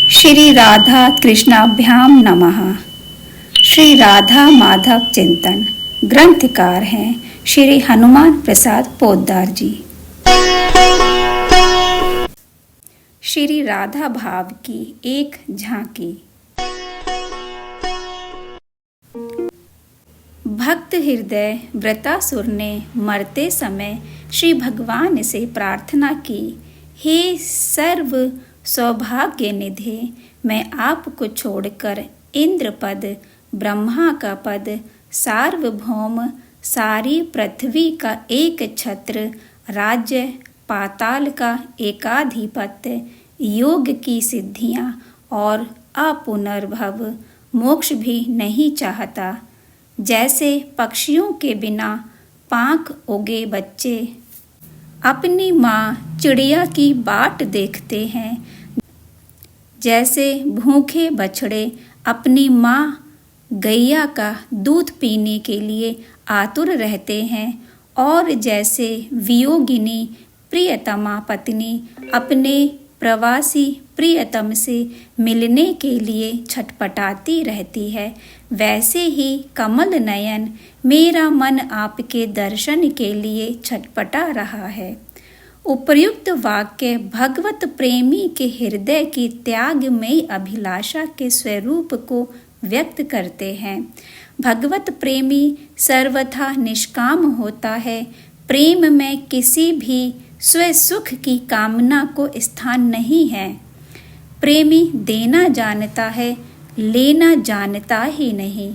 श्री राधा कृष्णाभ्याम नमः। श्री राधा माधव चिंतन ग्रंथकार हैं श्री हनुमान प्रसाद पोद्दार जी। श्री राधा भाव की एक झांकी। भक्त हृदय वृतासुर ने मरते समय श्री भगवान से प्रार्थना की, हे सर्व सौभाग्य निधि, मैं आपको छोड़कर इंद्र पद, ब्रह्मा का पद, सार्वभौम सारी पृथ्वी का एक छत्र, राज्य पाताल का एकाधिपत्य, योग की सिद्धियां और अपुनर्भव मोक्ष भी नहीं चाहता। जैसे पक्षियों के बिना पांख उगे बच्चे अपनी माँ चिड़िया की बाट देखते हैं, जैसे भूखे बछड़े अपनी माँ गैया का दूध पीने के लिए आतुर रहते हैं, और जैसे वियोगिनी प्रियतमा पत्नी अपने प्रवासी प्रियतम से मिलने के लिए छटपटाती रहती है, वैसे ही कमल नयन मेरा मन आपके दर्शन के लिए छटपटा रहा है। उपर्युक्त वाक्य भगवत प्रेमी के हृदय की त्यागमयी अभिलाषा के स्वरूप को व्यक्त करते हैं। भगवत प्रेमी सर्वथा निष्काम होता है। प्रेम में किसी भी स्वसुख की कामना को स्थान नहीं है। प्रेमी देना जानता है, लेना जानता ही नहीं।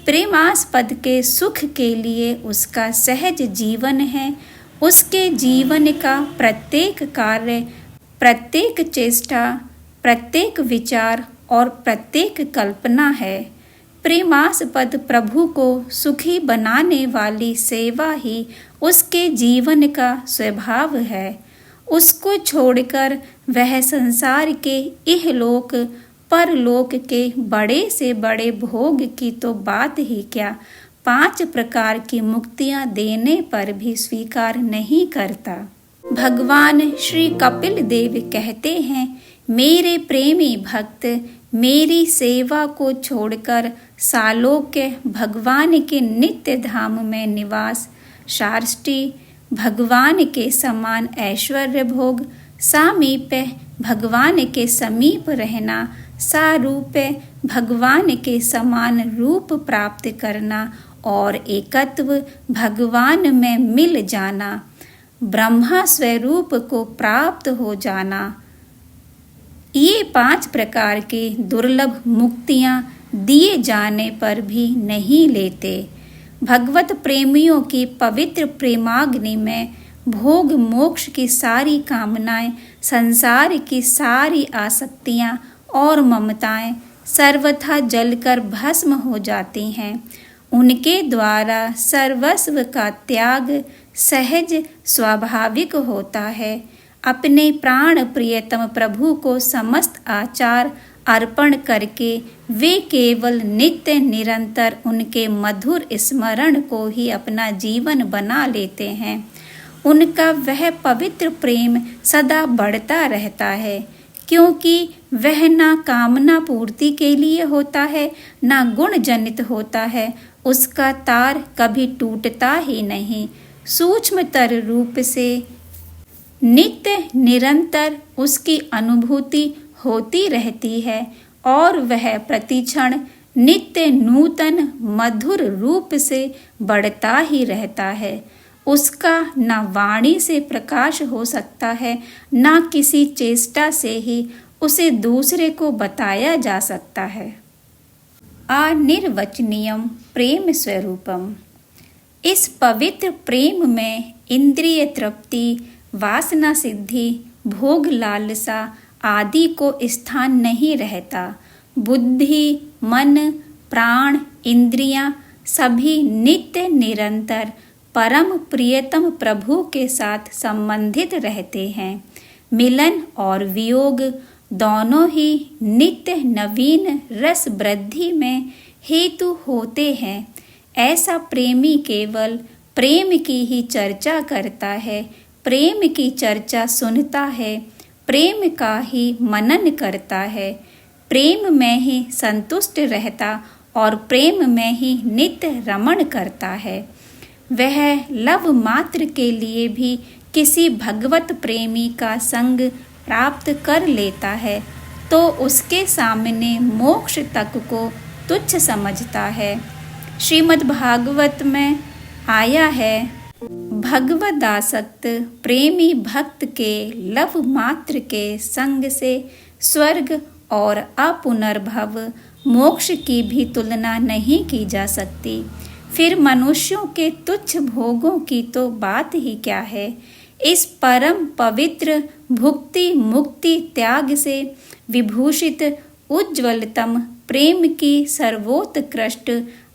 प्रेमास्पद के सुख के लिए उसका सहज जीवन है। उसके जीवन का प्रत्येक कार्य, प्रत्येक चेष्टा, प्रत्येक विचार और प्रत्येक कल्पना है। प्रेमास्पद प्रभु को सुखी बनाने वाली सेवा ही उसके जीवन का स्वभाव है। उसको छोड़कर वह संसार के इहलोक परलोक के बड़े से बड़े भोग की तो बात ही क्या, 5 प्रकार की मुक्तियां देने पर भी स्वीकार नहीं करता। भगवान श्री कपिल देव कहते हैं, मेरे प्रेमी भक्त मेरी सेवा को छोड़कर सालोक्य भगवान के नित्य धाम में निवास, सार्ष्टी भगवान के समान ऐश्वर्य भोग, सामीप्य भगवान के समीप रहना, सारूप्य भगवान के समान रूप प्राप्त करना और एकत्व भगवान में मिल जाना, ब्रह्मा स्वरूप को प्राप्त हो जाना, ये 5 प्रकार की दुर्लभ मुक्तियां दिए जाने पर भी नहीं लेते। भगवत प्रेमियों की पवित्र प्रेमाग्नि में भोग मोक्ष की सारी कामनाएं, संसार की सारी आसक्तियां और ममताएं सर्वथा जलकर भस्म हो जाती हैं। उनके द्वारा सर्वस्व का त्याग सहज स्वाभाविक होता है। अपने प्राण प्रियतम प्रभु को समस्त आचार अर्पण करके वे केवल नित्य निरंतर उनके मधुर स्मरण को ही अपना जीवन बना लेते हैं। उनका वह पवित्र प्रेम सदा बढ़ता रहता है, क्योंकि वह ना कामना पूर्ति के लिए होता है, ना गुण जनित होता है। उसका तार कभी टूटता ही नहीं। सूक्ष्मतर रूप से नित्य निरंतर उसकी अनुभूति होती रहती है, और वह प्रतिक्षण नित्य नूतन मधुर रूप से बढ़ता ही रहता है। उसका न वाणी से प्रकाश हो सकता है, न किसी चेष्टा से ही उसे दूसरे को बताया जा सकता है। अनिर्वचनीयम प्रेम स्वरूपम। इस पवित्र प्रेम में इंद्रिय तृप्ति, वासना सिद्धि, भोग लालसा आदि को स्थान नहीं रहता। बुद्धि, मन, प्राण, इंद्रियां सभी नित्य निरंतर परम प्रियतम प्रभु के साथ संबंधित रहते हैं। मिलन और वियोग दोनों ही नित्य नवीन रस वृद्धि में हेतु होते हैं। ऐसा प्रेमी केवल प्रेम की ही चर्चा करता है, प्रेम की चर्चा सुनता है, प्रेम का ही मनन करता है, प्रेम में ही संतुष्ट रहता और प्रेम में ही नित्य रमण करता है। वह लव मात्र के लिए भी किसी भगवत प्रेमी का संग प्राप्त कर लेता है तो उसके सामने मोक्ष तक को तुच्छ समझता है। श्रीमद् भागवत में आया है, भगवदासक्त प्रेमी भक्त के लव मात्र के संग से स्वर्ग और अपुनर्भव मोक्ष की भी तुलना नहीं की जा सकती। फिर मनुष्यों के तुच्छ भोगों की तो बात ही क्या है। इस परम पवित्र भुक्ति मुक्ति त्याग से विभूषित उज्ज्वलतम प्रेम की सर्वोत्कृष्ट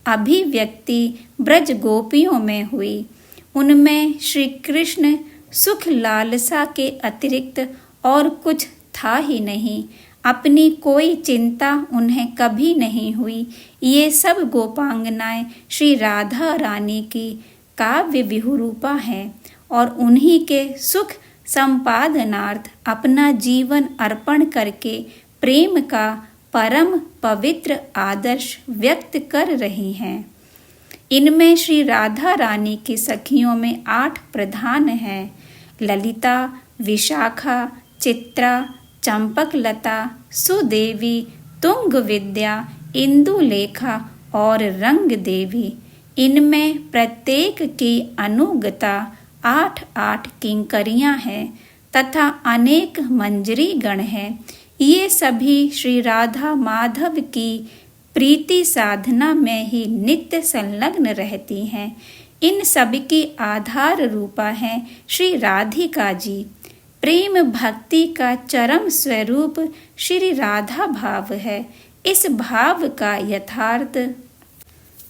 अभिव्यक्ति ब्रज गोपियों में हुई। उनमें श्री कृष्ण सुख लालसा के अतिरिक्त और कुछ था ही नहीं। अपनी कोई चिंता उन्हें कभी नहीं हुई। ये सब गोपांगनाएं श्री राधा रानी की काव्य विहुरूपा हैं और उन्हीं के सुख संपादनार्थ अपना जीवन अर्पण करके प्रेम का परम पवित्र आदर्श व्यक्त कर रही हैं। इनमें श्री राधा रानी की सखियों में 8 प्रधान हैं, ललिता, विशाखा, चित्रा, चंपकलता, सुदेवी, तुंग विद्या, इंदुलेखा और रंग देवी। इनमें प्रत्येक की अनुगता 8-8 किंकरियां हैं तथा अनेक मंजरी गण हैं। ये सभी श्री राधा माधव की प्रीति साधना में ही नित्य संलग्न रहती हैं। इन सबकी आधार रूपा हैं श्री राधिका जी। प्रेम भक्ति का चरम स्वरूप श्री राधा भाव है। इस भाव का यथार्थ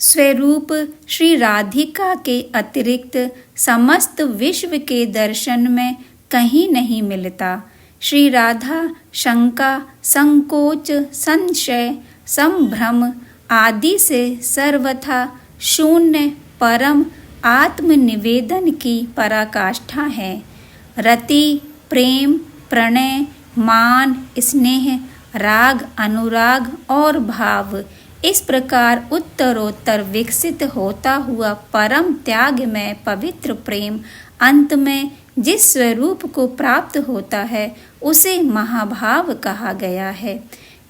स्वरूप श्री राधिका के अतिरिक्त समस्त विश्व के दर्शन में कहीं नहीं मिलता। श्री राधा शंका, संकोच, संशय, संभ्रम आदि से सर्वथा शून्य परम आत्मनिवेदन की पराकाष्ठा है। रति, प्रेम, प्रणय, मान, स्नेह, राग, अनुराग और भाव इस प्रकार उत्तरोत्तर विकसित होता हुआ परम त्याग में पवित्र प्रेम अंत में जिस स्वरूप को प्राप्त होता है उसे महाभाव कहा गया है।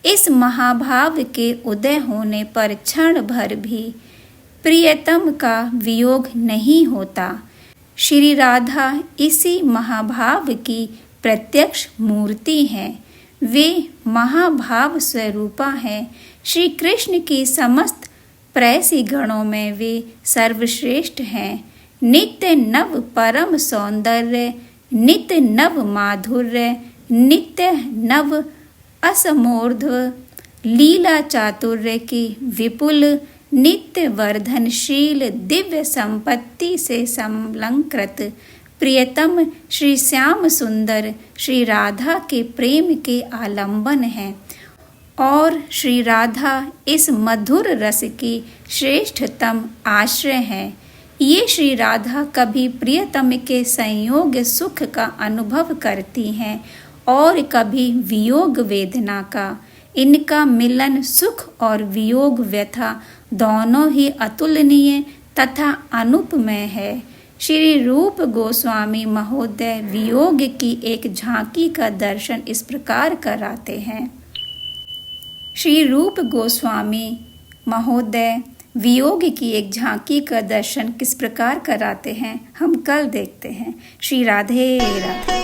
इस महाभाव के उदय होने पर क्षण भर भी प्रियतम का वियोग नहीं होता। श्री राधा इसी महाभाव की प्रत्यक्ष मूर्ति हैं। वे महाभाव स्वरूपा हैं। श्री कृष्ण की समस्त प्रेयसी गणों में वे सर्वश्रेष्ठ हैं। नित्य नव परम सौंदर्य, नित्य नव माधुर्य, नित्य नव असमोर्ध्व लीला चातुर्य की विपुल नित्य वर्धनशील दिव्य संपत्ति से समलंकृत प्रियतम श्री श्याम सुंदर श्री राधा के प्रेम के आलंबन हैं और श्री राधा इस मधुर रस की श्रेष्ठतम आश्रय हैं। ये श्री राधा कभी प्रियतम के संयोग सुख का अनुभव करती हैं और कभी वियोग वेदना का। इनका मिलन सुख और वियोग व्यथा दोनों ही अतुलनीय तथा अनुपमेय है। श्री रूप गोस्वामी महोदय वियोग की एक झांकी का दर्शन इस प्रकार कराते हैं। श्री रूप गोस्वामी महोदय वियोग की एक झांकी का दर्शन किस प्रकार कराते हैं हम कल देखते हैं। श्री राधे राधे।